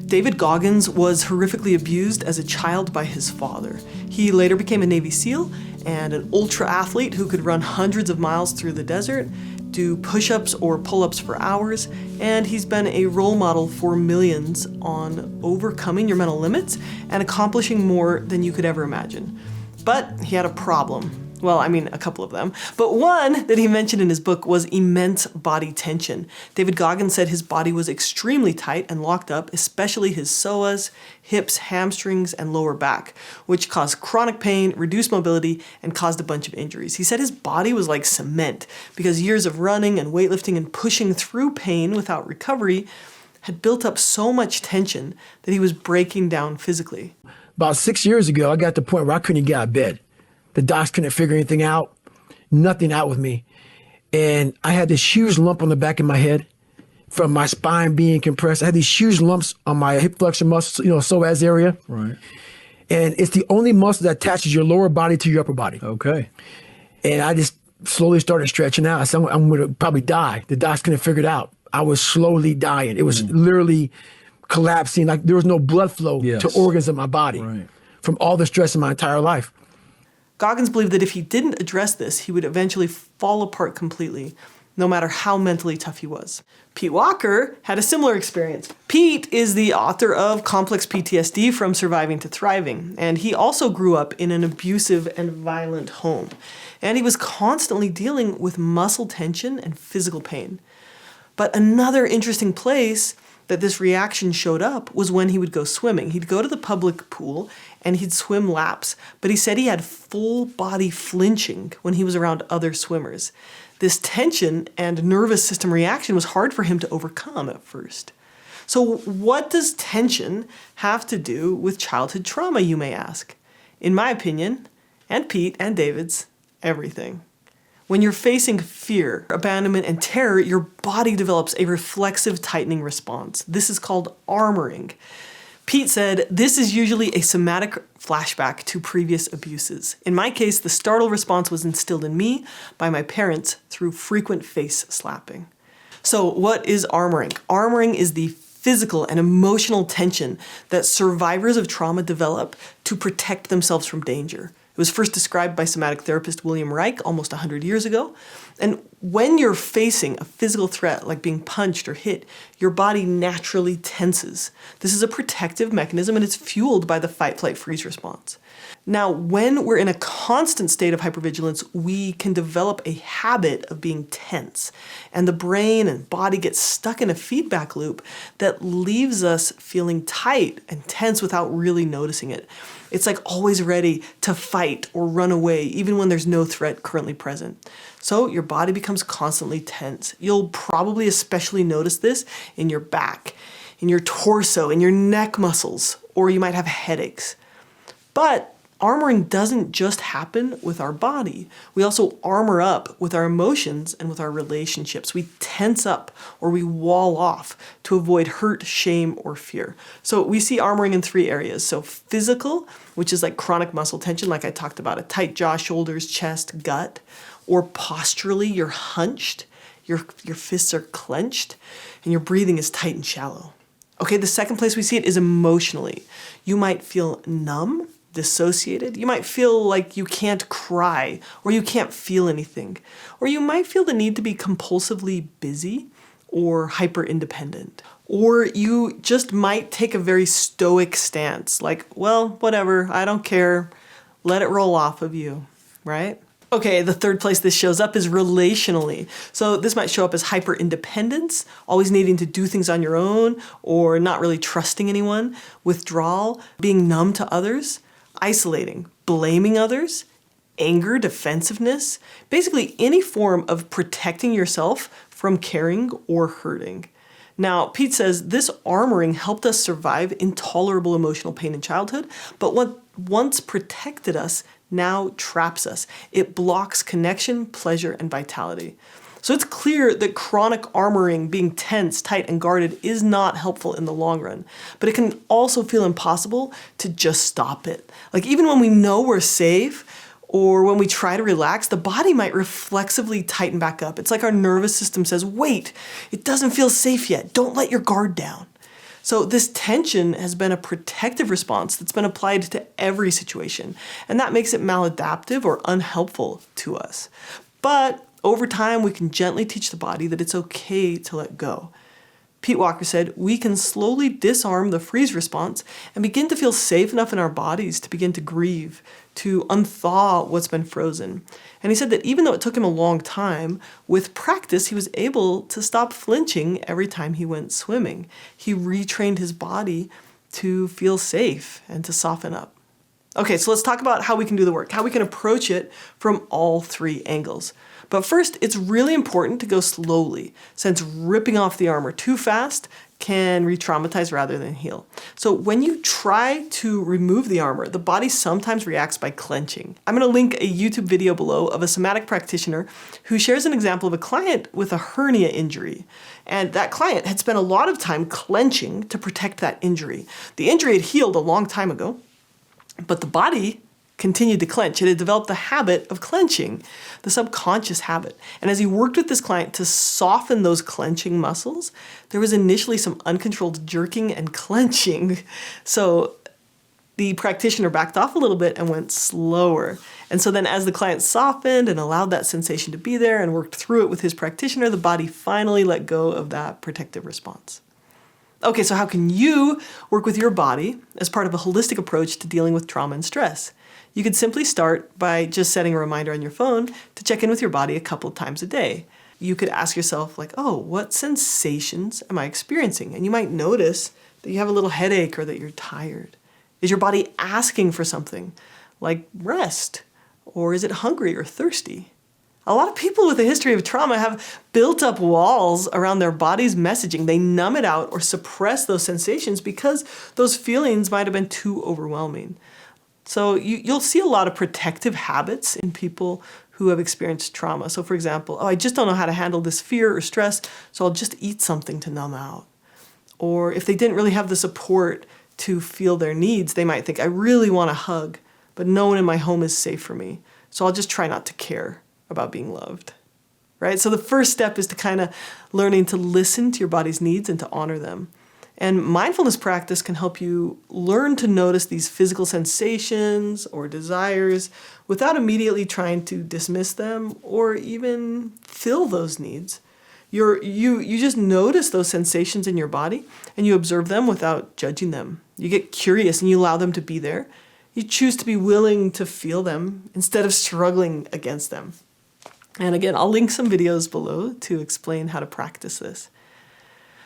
David Goggins was horrifically abused as a child by his father. He later became a Navy SEAL and an ultra athlete who could run hundreds of miles through the desert, do push-ups or pull-ups for hours, and he's been a role model for millions on overcoming your mental limits and accomplishing more than you could ever imagine. But he had a problem. Well, I mean, a couple of them. But one that he mentioned in his book was immense body tension. David Goggins said his body was extremely tight and locked up, especially his psoas, hips, hamstrings, and lower back, which caused chronic pain, reduced mobility, and caused a bunch of injuries. He said his body was like cement because years of running and weightlifting and pushing through pain without recovery had built up so much tension that he was breaking down physically. About 6 years ago, I got to the point where I couldn't get out of bed. The docs couldn't figure anything out, nothing out with me. And I had this huge lump on the back of my head from my spine being compressed. I had these huge lumps on my hip flexor muscle, psoas area. Right. And it's the only muscle that attaches your lower body to your upper body. Okay. And I just slowly started stretching out. I said, I'm going to probably die. The docs couldn't figure it out. I was slowly dying. It was literally collapsing. Like there was no blood flow to organs of my body from all the stress in my entire life. Goggins believed that if he didn't address this, he would eventually fall apart completely, no matter how mentally tough he was. Pete Walker had a similar experience. Pete is the author of Complex PTSD From Surviving to Thriving, and he also grew up in an abusive and violent home. And he was constantly dealing with muscle tension and physical pain. But another interesting place that this reaction showed up was when he would go swimming. He'd go to the public pool and he'd swim laps, but he said he had full body flinching when he was around other swimmers. This tension and nervous system reaction was hard for him to overcome at first. So what does tension have to do with childhood trauma, you may ask? In my opinion, and Pete and David's, everything. When you're facing fear, abandonment, and terror, your body develops a reflexive tightening response. This is called armoring. Pete said, this is usually a somatic flashback to previous abuses. In my case, the startle response was instilled in me by my parents through frequent face slapping. So what is armoring? Armoring is the physical and emotional tension that survivors of trauma develop to protect themselves from danger. It was first described by somatic therapist Wilhelm Reich almost 100 years ago. And when you're facing a physical threat like being punched or hit, your body naturally tenses. This is a protective mechanism and it's fueled by the fight, flight, freeze response. Now, when we're in a constant state of hypervigilance, we can develop a habit of being tense. And the brain and body get stuck in a feedback loop that leaves us feeling tight and tense without really noticing it. It's like always ready to fight or run away, even when there's no threat currently present. So your body becomes constantly tense. You'll probably especially notice this in your back, in your torso, in your neck muscles, or you might have headaches. But armoring doesn't just happen with our body. We also armor up with our emotions and with our relationships. We tense up or we wall off to avoid hurt, shame, or fear. So we see armoring in three areas. So physical, which is like chronic muscle tension, like I talked about, a tight jaw, shoulders, chest, gut. Or posturally, you're hunched, your fists are clenched, and your breathing is tight and shallow. Okay, the second place we see it is emotionally. You might feel numb, dissociated. You might feel like you can't cry or you can't feel anything. Or you might feel the need to be compulsively busy or hyper-independent. Or you just might take a very stoic stance, like, well, whatever, I don't care, let it roll off of you, right? Okay, the third place this shows up is relationally. So this might show up as hyper-independence, always needing to do things on your own or not really trusting anyone, withdrawal, being numb to others, isolating, blaming others, anger, defensiveness, basically any form of protecting yourself from caring or hurting. Now, Pete says this armoring helped us survive intolerable emotional pain in childhood, but what once protected us now traps us. It blocks connection, pleasure, and vitality. So it's clear that chronic armoring, being tense, tight, and guarded is not helpful in the long run. But it can also feel impossible to just stop it. Like even when we know we're safe or when we try to relax, the body might reflexively tighten back up. It's like our nervous system says, wait, it doesn't feel safe yet. Don't let your guard down. So this tension has been a protective response that's been applied to every situation, and that makes it maladaptive or unhelpful to us. But over time, we can gently teach the body that it's okay to let go. Pete Walker said, we can slowly disarm the freeze response and begin to feel safe enough in our bodies to begin to grieve, to unthaw what's been frozen. And he said that even though it took him a long time, with practice, he was able to stop flinching every time he went swimming. He retrained his body to feel safe and to soften up. Okay, so let's talk about how we can do the work, how we can approach it from all three angles. But first, it's really important to go slowly, since ripping off the armor too fast can re-traumatize rather than heal. So when you try to remove the armor, the body sometimes reacts by clenching. I'm going to link a YouTube video below of a somatic practitioner who shares an example of a client with a hernia injury. And that client had spent a lot of time clenching to protect that injury. The injury had healed a long time ago, but the body continued to clench. It had developed the habit of clenching, the subconscious habit. And as he worked with this client to soften those clenching muscles, there was initially some uncontrolled jerking and clenching. So the practitioner backed off a little bit and went slower. And so then as the client softened and allowed that sensation to be there and worked through it with his practitioner, the body finally let go of that protective response. Okay, so how can you work with your body as part of a holistic approach to dealing with trauma and stress? You could simply start by just setting a reminder on your phone to check in with your body a couple of times a day. You could ask yourself, like, oh, what sensations am I experiencing? And you might notice that you have a little headache or that you're tired. Is your body asking for something like rest? Or is it hungry or thirsty? A lot of people with a history of trauma have built up walls around their body's messaging. They numb it out or suppress those sensations because those feelings might have been too overwhelming. So you'll see a lot of protective habits in people who have experienced trauma. So for example, oh, I just don't know how to handle this fear or stress, so I'll just eat something to numb out. Or if they didn't really have the support to feel their needs, they might think, I really want a hug, but no one in my home is safe for me, so I'll just try not to care about being loved. Right? So the first step is to kind of learning to listen to your body's needs and to honor them. And mindfulness practice can help you learn to notice these physical sensations or desires without immediately trying to dismiss them or even fill those needs. You just notice those sensations in your body and you observe them without judging them. You get curious and you allow them to be there. You choose to be willing to feel them instead of struggling against them. And again, I'll link some videos below to explain how to practice this.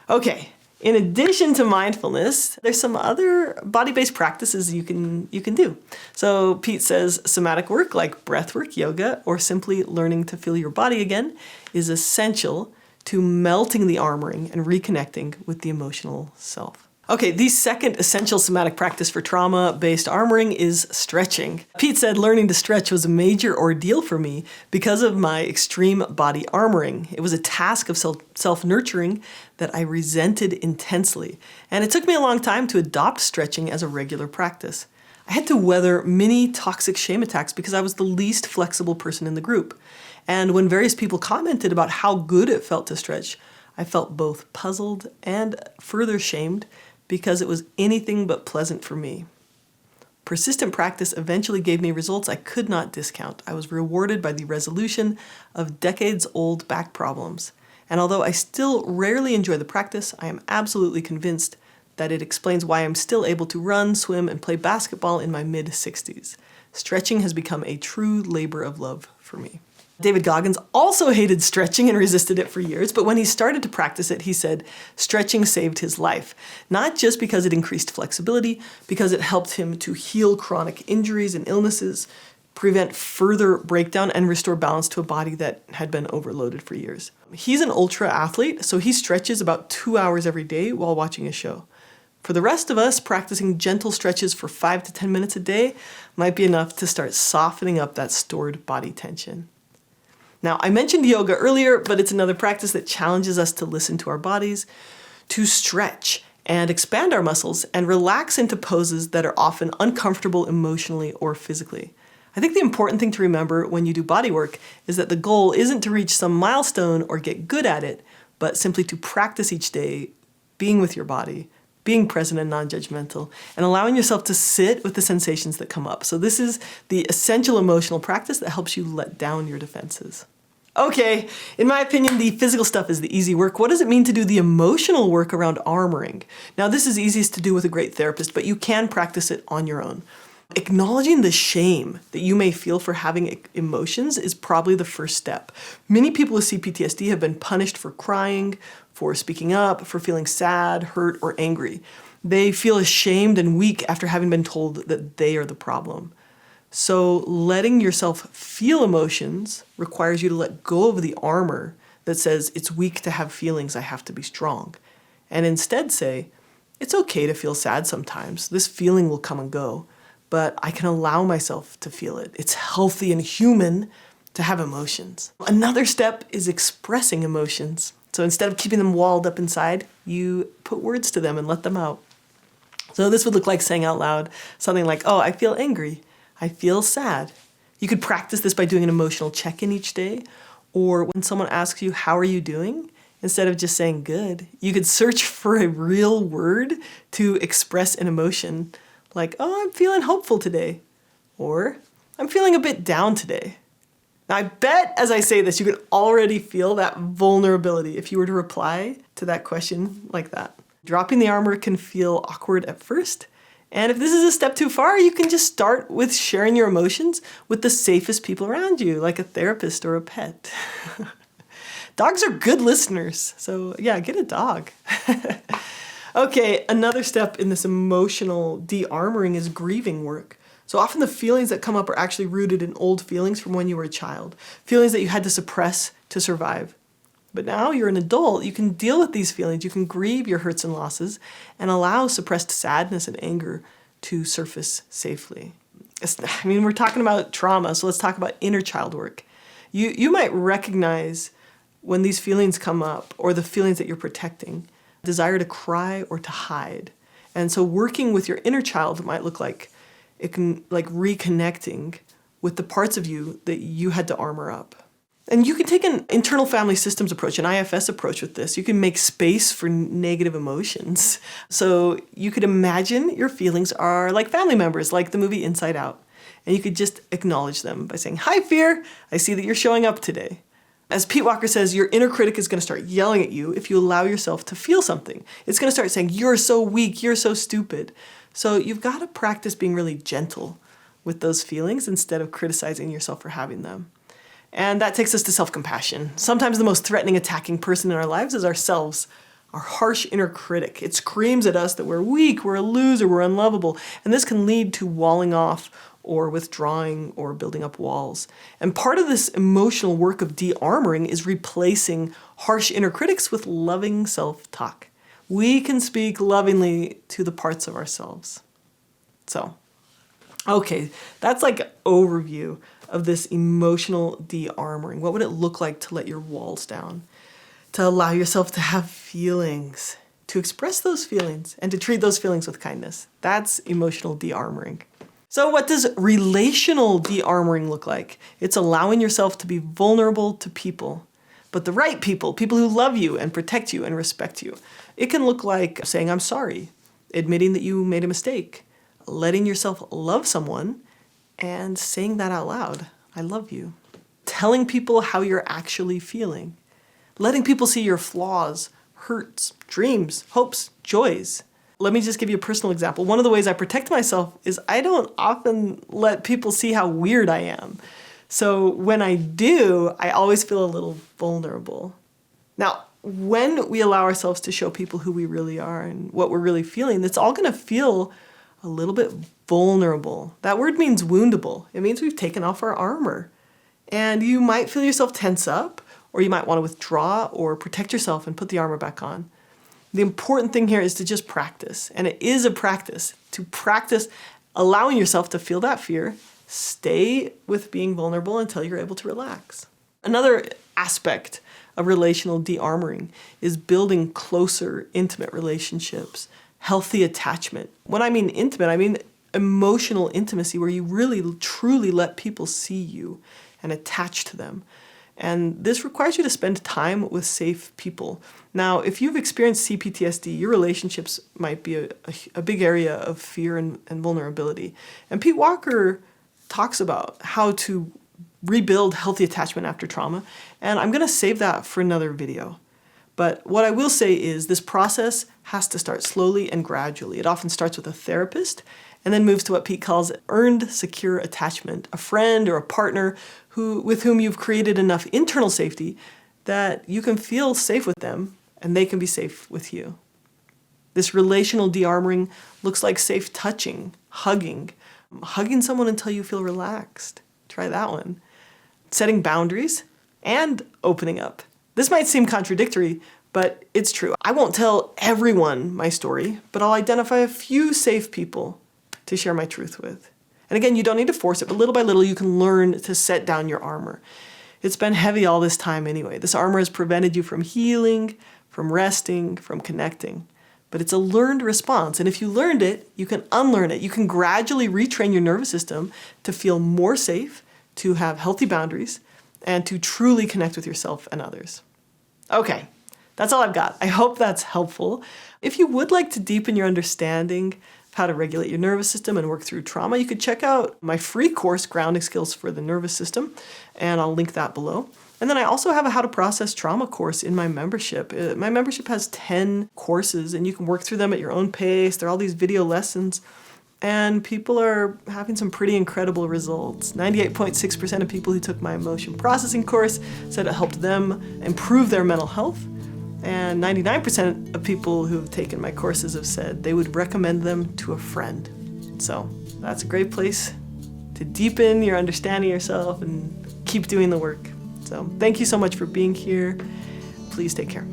Okay. In addition to mindfulness, there's some other body-based practices you can do. So Pete says somatic work like breath work, yoga, or simply learning to feel your body again is essential to melting the armoring and reconnecting with the emotional self. Okay, the second essential somatic practice for trauma-based armoring is stretching. Pete said learning to stretch was a major ordeal for me because of my extreme body armoring. It was a task of self-nurturing that I resented intensely, and it took me a long time to adopt stretching as a regular practice. I had to weather many toxic shame attacks because I was the least flexible person in the group. And when various people commented about how good it felt to stretch, I felt both puzzled and further shamed because it was anything but pleasant for me. Persistent practice eventually gave me results I could not discount. I was rewarded by the resolution of decades-old back problems. And although I still rarely enjoy the practice, I am absolutely convinced that it explains why I'm still able to run, swim, and play basketball in my mid-60s. Stretching has become a true labor of love for me. David Goggins also hated stretching and resisted it for years, but when he started to practice it, he said stretching saved his life. Not just because it increased flexibility, because it helped him to heal chronic injuries and illnesses, prevent further breakdown, and restore balance to a body that had been overloaded for years. He's an ultra athlete, so he stretches about 2 hours every day while watching a show. For the rest of us, practicing gentle stretches for 5 to 10 minutes a day might be enough to start softening up that stored body tension. Now, I mentioned yoga earlier, but it's another practice that challenges us to listen to our bodies, to stretch and expand our muscles and relax into poses that are often uncomfortable emotionally or physically. I think the important thing to remember when you do body work is that the goal isn't to reach some milestone or get good at it, but simply to practice each day being with your body, being present and non-judgmental, and allowing yourself to sit with the sensations that come up. So this is the essential emotional practice that helps you let down your defenses. Okay, in my opinion, the physical stuff is the easy work. What does it mean to do the emotional work around armoring? Now, this is easiest to do with a great therapist, but you can practice it on your own. Acknowledging the shame that you may feel for having emotions is probably the first step. Many people with CPTSD have been punished for crying, for speaking up, for feeling sad, hurt, or angry. They feel ashamed and weak after having been told that they are the problem. So letting yourself feel emotions requires you to let go of the armor that says it's weak to have feelings, I have to be strong. And instead say, it's okay to feel sad sometimes. This feeling will come and go, but I can allow myself to feel it. It's healthy and human to have emotions. Another step is expressing emotions. So instead of keeping them walled up inside, you put words to them and let them out. So this would look like saying out loud something like, oh, I feel angry. I feel sad. You could practice this by doing an emotional check-in each day, or when someone asks you, how are you doing? Instead of just saying good, you could search for a real word to express an emotion, like, oh, I'm feeling hopeful today, or I'm feeling a bit down today. Now, I bet as I say this, you can already feel that vulnerability if you were to reply to that question like that. Dropping the armor can feel awkward at first, and if this is a step too far, you can just start with sharing your emotions with the safest people around you, like a therapist or a pet. Dogs are good listeners, so yeah, get a dog. Okay, another step in this emotional de-armoring is grieving work. So often the feelings that come up are actually rooted in old feelings from when you were a child, feelings that you had to suppress to survive. But now you're an adult, you can deal with these feelings, you can grieve your hurts and losses, and allow suppressed sadness and anger to surface safely. We're talking about trauma, so let's talk about inner child work. You might recognize when these feelings come up, or the feelings that you're protecting, desire to cry or to hide. And so working with your inner child might look like, it can like reconnecting with the parts of you that you had to armor up. And you can take an internal family systems approach, an IFS approach with this. You can make space for negative emotions. So you could imagine your feelings are like family members, like the movie Inside Out. And you could just acknowledge them by saying, hi, fear, I see that you're showing up today. As Pete Walker says, your inner critic is going to start yelling at you if you allow yourself to feel something. It's going to start saying, you're so weak, you're so stupid. So you've got to practice being really gentle with those feelings instead of criticizing yourself for having them. And that takes us to self-compassion. Sometimes the most threatening, attacking person in our lives is ourselves, our harsh inner critic. It screams at us that we're weak, we're a loser, we're unlovable. And this can lead to walling off or withdrawing or building up walls. And part of this emotional work of de-armoring is replacing harsh inner critics with loving self-talk. We can speak lovingly to the parts of ourselves. So, okay, that's like an overview of this emotional de-armoring. What would it look like to let your walls down? To allow yourself to have feelings, to express those feelings, and to treat those feelings with kindness. That's emotional de-armoring. So what does relational de-armoring look like? It's allowing yourself to be vulnerable to people, but the right people, people who love you and protect you and respect you. It can look like saying, I'm sorry, admitting that you made a mistake, letting yourself love someone, and saying that out loud, I love you. Telling people how you're actually feeling. Letting people see your flaws, hurts, dreams, hopes, joys. Let me just give you a personal example. One of the ways I protect myself is I don't often let people see how weird I am. So when I do, I always feel a little vulnerable. Now, when we allow ourselves to show people who we really are and what we're really feeling, it's all going to feel a little bit vulnerable. That word means woundable. It means we've taken off our armor. And you might feel yourself tense up, or you might want to withdraw or protect yourself and put the armor back on. The important thing here is to just practice. And it is a practice. To practice allowing yourself to feel that fear, stay with being vulnerable until you're able to relax. Another aspect of relational de-armoring is building closer, intimate relationships, healthy attachment. When I mean intimate, I mean emotional intimacy where you really, truly let people see you and attach to them. And this requires you to spend time with safe people. Now, if you've experienced CPTSD, your relationships might be a big area of fear and vulnerability. And Pete Walker talks about how to rebuild healthy attachment after trauma. And I'm going to save that for another video. But what I will say is this process has to start slowly and gradually. It often starts with a therapist and then moves to what Pete calls earned secure attachment, a friend or a partner with whom you've created enough internal safety that you can feel safe with them and they can be safe with you. This relational de-armoring looks like safe touching, hugging someone until you feel relaxed. Try that one. Setting boundaries and opening up. This might seem contradictory, but it's true. I won't tell everyone my story, but I'll identify a few safe people to share my truth with. And again, you don't need to force it, but little by little you can learn to set down your armor. It's been heavy all this time anyway. This armor has prevented you from healing, from resting, from connecting. But it's a learned response, and if you learned it, you can unlearn it. You can gradually retrain your nervous system to feel more safe, to have healthy boundaries, and to truly connect with yourself and others. Okay, that's all I've got. I hope that's helpful. If you would like to deepen your understanding of how to regulate your nervous system and work through trauma, you could check out my free course, Grounding Skills for the Nervous System, and I'll link that below. And then I also have a How to Process Trauma course in my membership. My membership has 10 courses, and you can work through them at your own pace. There are all these video lessons. And people are having some pretty incredible results. 98.6% of people who took my emotion processing course said it helped them improve their mental health. And 99% of people who've taken my courses have said they would recommend them to a friend. So that's a great place to deepen your understanding of yourself and keep doing the work. So thank you so much for being here. Please take care.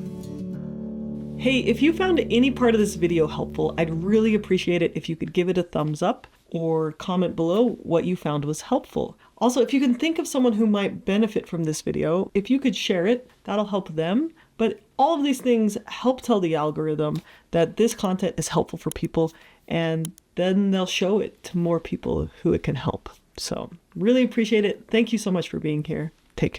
Hey, if you found any part of this video helpful, I'd really appreciate it if you could give it a thumbs up or comment below what you found was helpful. Also, if you can think of someone who might benefit from this video, if you could share it, that'll help them. But all of these things help tell the algorithm that this content is helpful for people, and then they'll show it to more people who it can help. So really appreciate it. Thank you so much for being here. Take care.